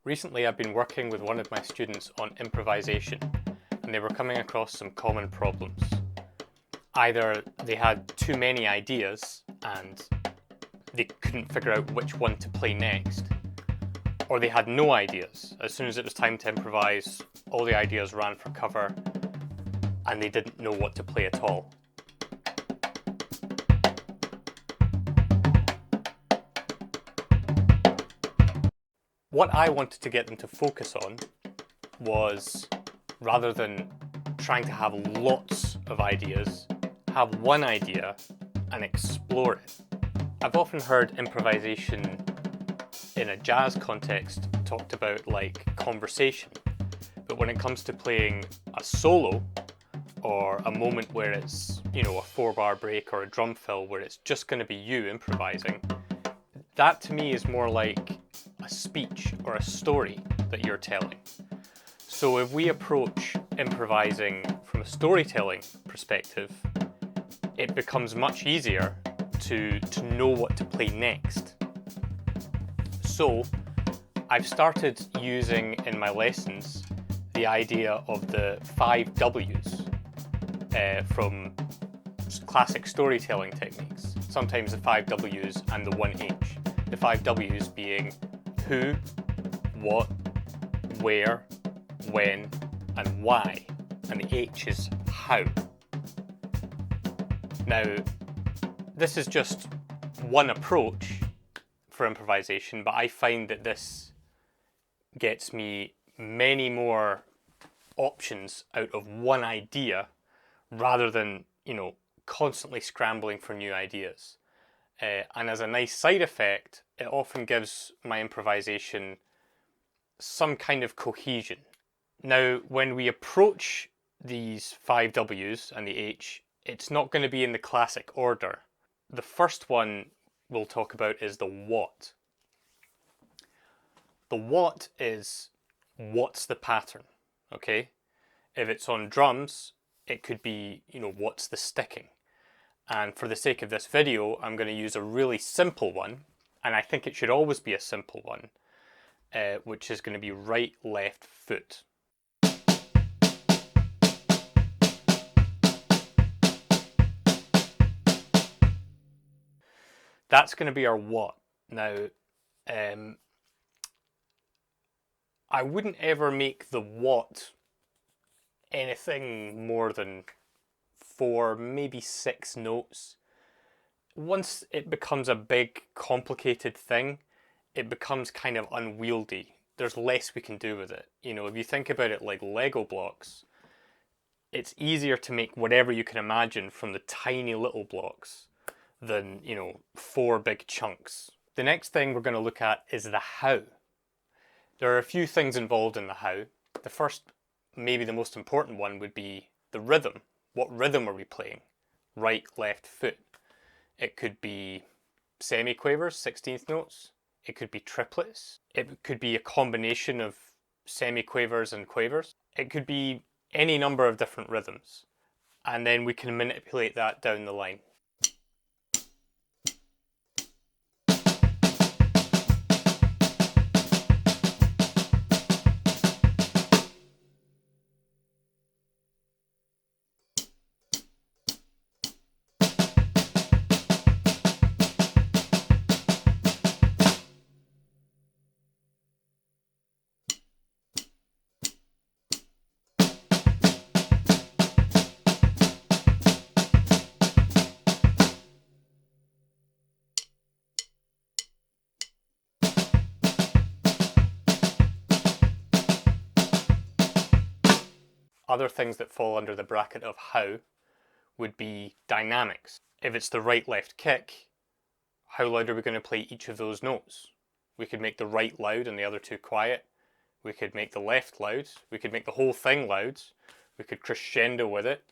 Recently I've been working with one of my students on improvisation, and they were coming across some common problems. Either they had too many ideas and they couldn't figure out which one to play next, or they had no ideas. As soon as it was time to improvise, all the ideas ran for cover and they didn't know what to play at all. What I wanted to get them to focus on was, rather than trying to have lots of ideas, have one idea and explore it. I've often heard improvisation in a jazz context talked about like conversation, but when it comes to playing a solo or a moment where it's, a 4-bar break or a drum fill where it's just going to be you improvising, that to me is more like a speech or a story that you're telling. So if we approach improvising from a storytelling perspective, it becomes much easier to know what to play next. So I've started using in my lessons the idea of the 5 W's from classic storytelling techniques. Sometimes the 5 W's and the 1 H. The 5 W's being who, what, where, when, and why. And the H is how. Now, this is just one approach for improvisation, but I find that this gets me many more options out of one idea rather than, constantly scrambling for new ideas. And as a nice side effect, it often gives my improvisation some kind of cohesion. Now, when we approach these 5 W's and the H, it's not going to be in the classic order. The first one we'll talk about is the what. The what is what's the pattern, okay? If it's on drums, it could be, what's the sticking? And for the sake of this video, I'm going to use a really simple one, and I think it should always be a simple one, which is going to be right, left, foot. That's going to be our what. Now, I wouldn't ever make the what anything more than 4, maybe 6 notes. Once it becomes a big, complicated thing, it becomes kind of unwieldy. There's less we can do with it. If you think about it like Lego blocks, it's easier to make whatever you can imagine from the tiny little blocks than, 4 big chunks. The next thing we're going to look at is the how. There are a few things involved in the how. The first, maybe the most important one, would be the rhythm. What rhythm are we playing? Right, left, foot. It could be semiquavers, 16th notes. It could be triplets. It could be a combination of semiquavers and quavers. It could be any number of different rhythms. And then we can manipulate that down the line. Other things that fall under the bracket of how would be dynamics. If it's the right-left kick, how loud are we going to play each of those notes? We could make the right loud and the other 2 quiet. We could make the left loud. We could make the whole thing loud. We could crescendo with it.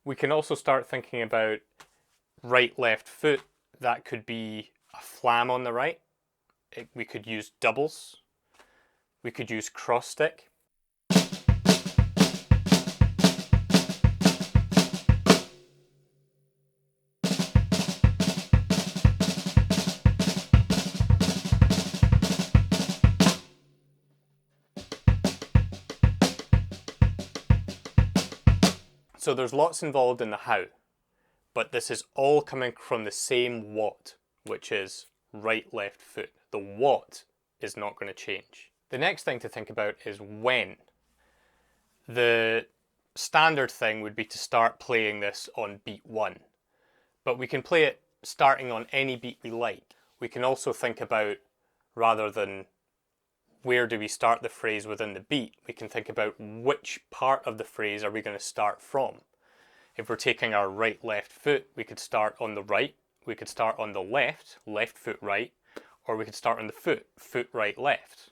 We can also start thinking about right, left foot. That could be a flam on the right. We could use doubles. We could use cross stick. So there's lots involved in the how, but this is all coming from the same what, which is right, left foot. The what is not going to change. The next thing to think about is when. The standard thing would be to start playing this on beat 1, but we can play it starting on any beat we like. We can also think about, rather than where do we start the phrase within the beat, we can think about which part of the phrase are we going to start from. If we're taking our right, left foot, we could start on the right, we could start on the left, left foot right, or we could start on the foot, foot right, left.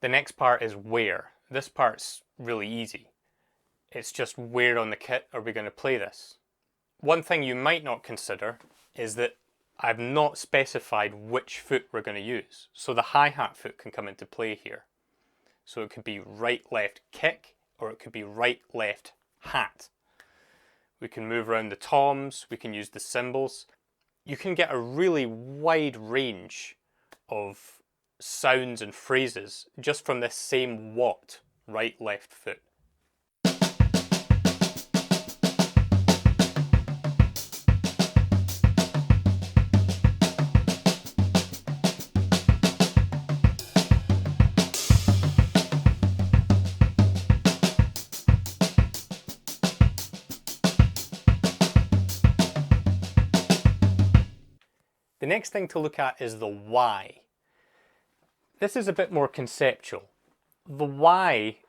The next part is where. This part's really easy. It's just where on the kit are we going to play this. One thing you might not consider is that I've not specified which foot we're going to use. So the hi-hat foot can come into play here. So it could be right, left kick, or it could be right, left hat. We can move around the toms, we can use the cymbals. You can get a really wide range of sounds and phrases just from this same what, right, left foot. The next thing to look at is the why. This is a bit more conceptual. The why,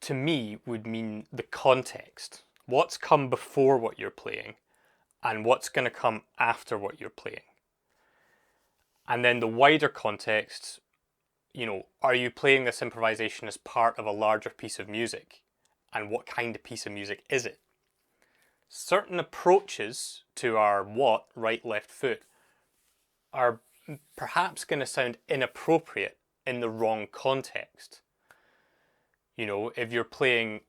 to me, would mean the context. What's come before what you're playing, and what's going to come after what you're playing. And then the wider context, are you playing this improvisation as part of a larger piece of music? And what kind of piece of music is it? Certain approaches to our what, right, left foot, are perhaps going to sound inappropriate in the wrong context. If you're playing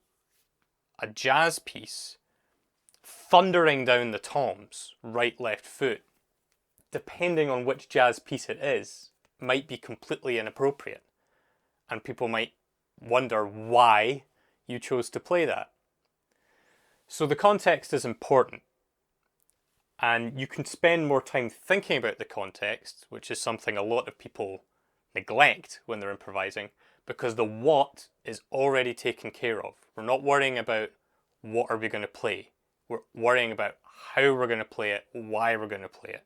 a jazz piece, thundering down the toms, right, left foot, depending on which jazz piece it is, might be completely inappropriate. And people might wonder why you chose to play that. So the context is important. And you can spend more time thinking about the context, which is something a lot of people neglect when they're improvising, because the what is already taken care of. We're not worrying about what are we going to play. We're worrying about how we're going to play it, why we're going to play it.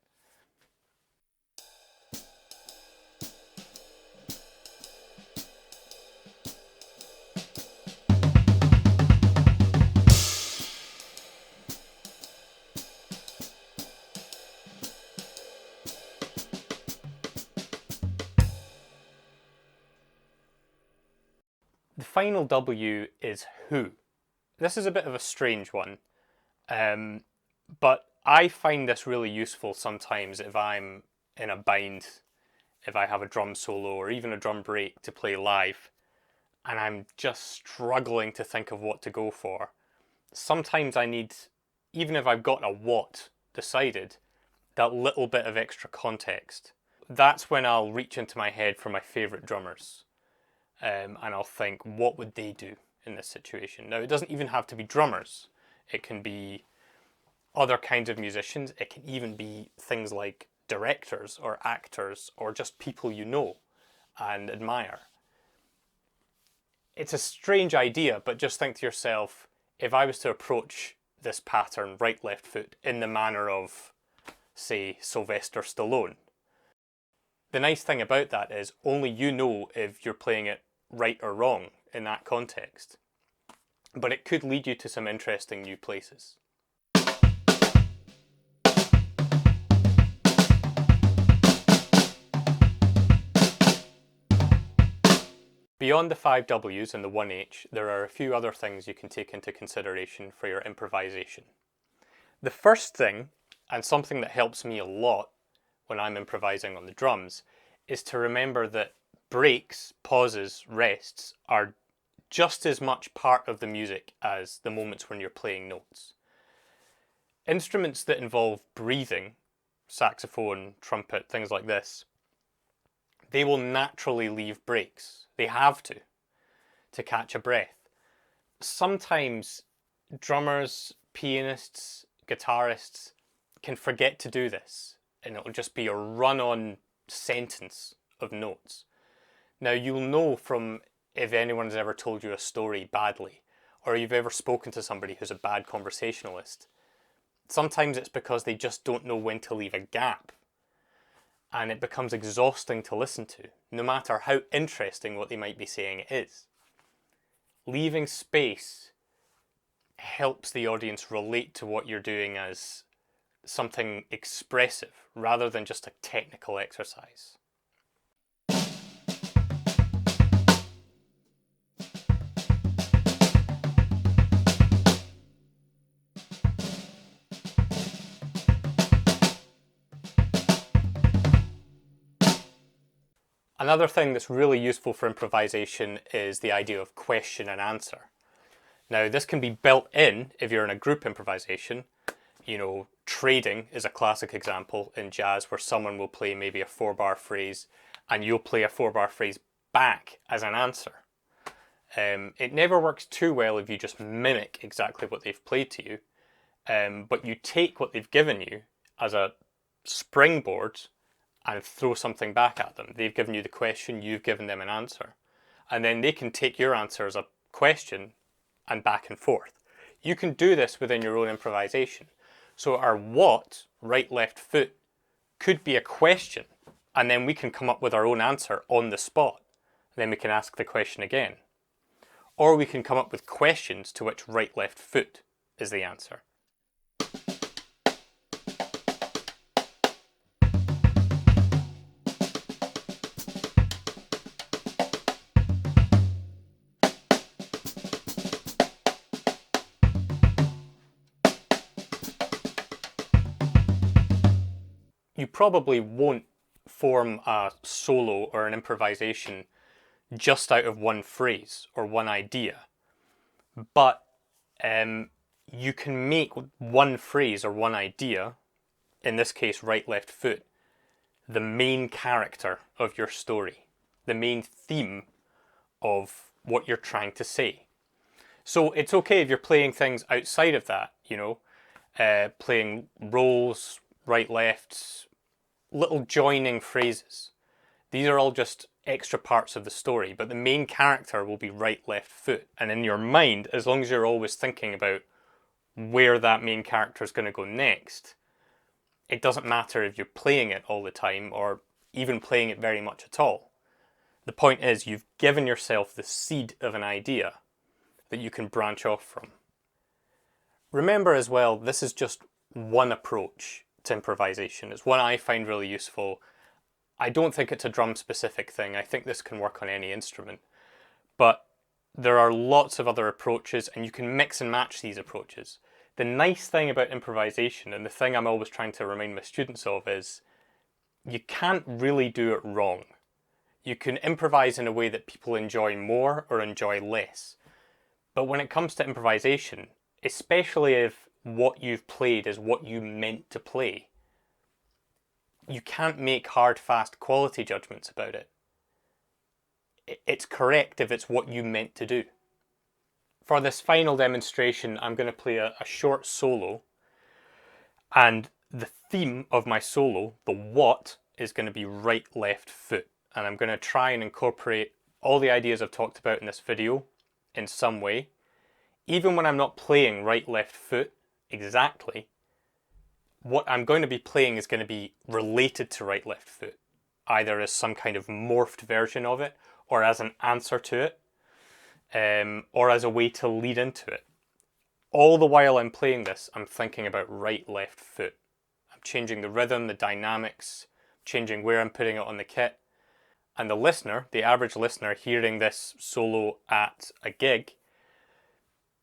The final W is who. This is a bit of a strange one, but I find this really useful sometimes if I'm in a bind, if I have a drum solo or even a drum break to play live, and I'm just struggling to think of what to go for. Sometimes I need, even if I've got a what decided, that little bit of extra context. That's when I'll reach into my head for my favourite drummers. And I'll think, what would they do in this situation? Now, it doesn't even have to be drummers. It can be other kinds of musicians. It can even be things like directors or actors or just people you know and admire. It's a strange idea, but just think to yourself, if I was to approach this pattern, right, left foot, in the manner of, say, Sylvester Stallone, the nice thing about that is only you know if you're playing it right or wrong in that context. But it could lead you to some interesting new places. Beyond the 5 W's and the 1 H, there are a few other things you can take into consideration for your improvisation. The first thing, and something that helps me a lot when I'm improvising on the drums, is to remember that breaks, pauses, rests are just as much part of the music as the moments when you're playing notes. Instruments that involve breathing, saxophone, trumpet, things like this, they will naturally leave breaks. They have to catch a breath. Sometimes drummers, pianists, guitarists can forget to do this, and it'll just be a run-on sentence of notes. Now, you'll know from if anyone's ever told you a story badly, or you've ever spoken to somebody who's a bad conversationalist. Sometimes it's because they just don't know when to leave a gap, and it becomes exhausting to listen to, no matter how interesting what they might be saying is. Leaving space helps the audience relate to what you're doing as something expressive rather than just a technical exercise. Another thing that's really useful for improvisation is the idea of question and answer. Now, this can be built in if you're in a group improvisation. You know, trading is a classic example in jazz where someone will play maybe a 4-bar phrase and you'll play a 4-bar phrase back as an answer. It never works too well if you just mimic exactly what they've played to you, but you take what they've given you as a springboard and throw something back at them. They've given you the question, you've given them an answer. And then they can take your answer as a question and back and forth. You can do this within your own improvisation. So our what, right, left, foot, could be a question, and then we can come up with our own answer on the spot. Then we can ask the question again. Or we can come up with questions to which right, left, foot is the answer. You probably won't form a solo or an improvisation just out of one phrase or one idea, but you can make one phrase or one idea, in this case right, left, foot, the main character of your story, the main theme of what you're trying to say. So it's okay if you're playing things outside of that, you know, playing rolls, right, lefts, little joining phrases. These are all just extra parts of the story, but the main character will be right, left, foot. And in your mind, as long as you're always thinking about where that main character is going to go next, it doesn't matter if you're playing it all the time or even playing it very much at all. The point is, you've given yourself the seed of an idea that you can branch off from. Remember as well, this is just one approach to improvisation. It's one I find really useful. I don't think it's a drum specific thing. I think this can work on any instrument. But there are lots of other approaches and you can mix and match these approaches. The nice thing about improvisation, and the thing I'm always trying to remind my students of, is you can't really do it wrong. You can improvise in a way that people enjoy more or enjoy less. But when it comes to improvisation, especially if what you've played is what you meant to play, you can't make hard, fast quality judgments about it. It's correct if it's what you meant to do. For this final demonstration, I'm going to play a short solo, and the theme of my solo, the what, is going to be right, left, foot. And I'm going to try and incorporate all the ideas I've talked about in this video in some way. Even when I'm not playing right, left, foot exactly, what I'm going to be playing is going to be related to right, left, foot, either as some kind of morphed version of it, or as an answer to it, or as a way to lead into it. All the while I'm playing this, I'm thinking about right, left, foot. I'm changing the rhythm, the dynamics, changing where I'm putting it on the kit. And the listener, the average listener hearing this solo at a gig,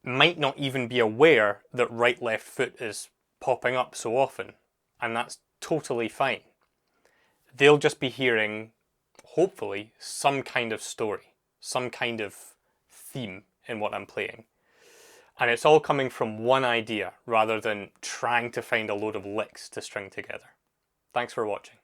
might not even be aware that right left foot is popping up so often, and that's totally fine. They'll just be hearing, hopefully, some kind of story, some kind of theme in what I'm playing. And it's all coming from one idea rather than trying to find a load of licks to string together. Thanks for watching.